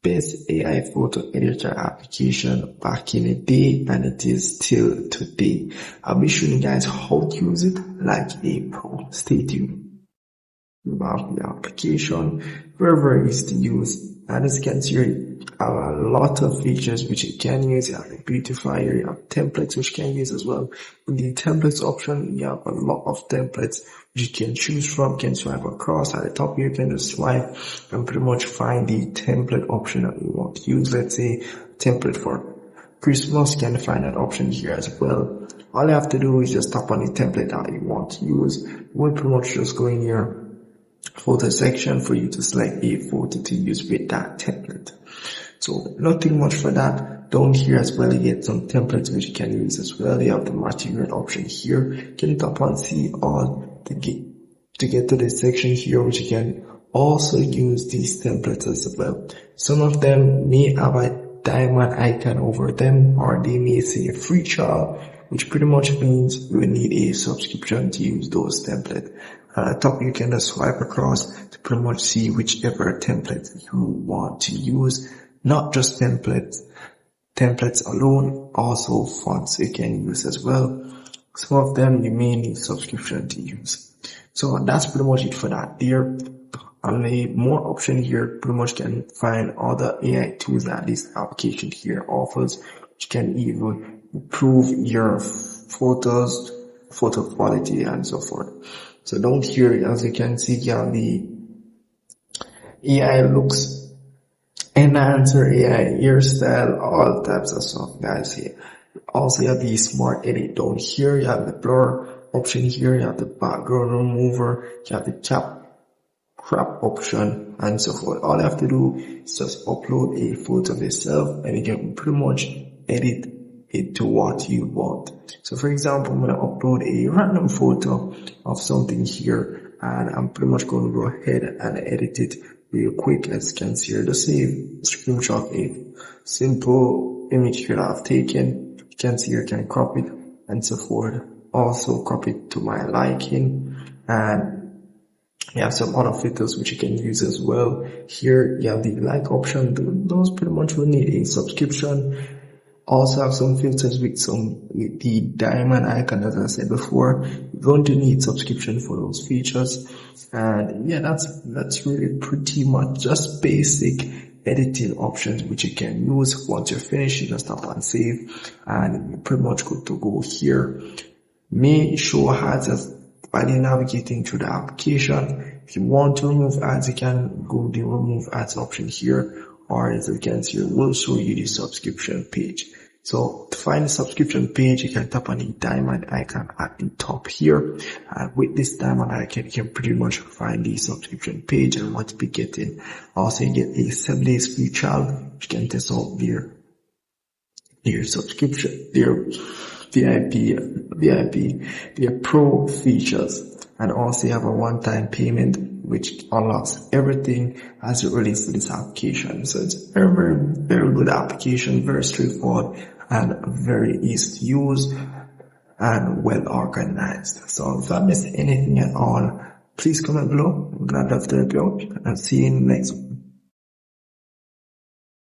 best AI photo editor application back in the day, and it is still today. I'll be showing you guys how to use it like a pro. Stay tuned. About the application, very easy to use, and as you can see, you have a lot of features which you can use. You have the beautifier, you have templates which you can use as well. In the templates option, you have a lot of templates which you can choose from. You can swipe across. At the top here, you can just swipe and pretty much find the template option that you want to use. Let's say template for Christmas, you can find that option here as well. All you have to do is just tap on the template that you want to use. You will pretty much just go in here photo section for you to select a photo to use with that template. So nothing much for that. Down here as well, you get some templates which you can use as well. You have the material option here. You can tap on see all to get to this section here, which you can also use these templates as well. Some of them may have a diamond icon over them, or they may say a free trial, which pretty much means you will need a subscription to use those templates. At the top, you can just swipe across to pretty much see whichever template you want to use. Not just templates alone, also fonts you can use as well. Some of them you may need subscription to use. So that's pretty much it for that there. Only more option here, pretty much can find all the AI tools that this application here offers, which can even improve your photos, photo quality and so forth. So down here, as you can see, you have the AI looks, enhancer, AI hairstyle, all types of stuff, guys. Here also you have the smart edit down here. You have the blur option here. You have the background remover. You have the crop option and so forth. All you have to do is just upload a photo of yourself, and you can pretty much edit it to what you want. So for example, I'm going to upload a random photo of something here, and I'm pretty much going to go ahead and edit it real quick. As you can see here, just a screenshot, a simple image here that I've taken. You can see here, I can crop it and so forth. Also crop it to my liking, and you have some other filters which you can use as well. Here you have the like option. Those pretty much will need a subscription. Also have some filters with the diamond icon, as I said before. You're going to need subscription for those features. And yeah, that's really pretty much just basic editing options which you can use. Once you're finished, you just tap on save, and you're pretty much good to go here. May show ads while you're navigating through the application. If you want to remove ads, you can go the remove ads option here, or as you can see, it will show you the subscription page. So to find the subscription page, you can tap on the diamond icon at the top here. And with this diamond icon, you can pretty much find the subscription page and what to be getting. Also, you get a 7 days free trial, which can test out their subscription, their their pro features. And also you have a one-time payment which unlocks everything as it relates to this application. So it's a very good application, very straightforward and very easy to use and well organized. So if I missed anything at all, please comment below. I'm glad to help you out, and I'll see you in the next one.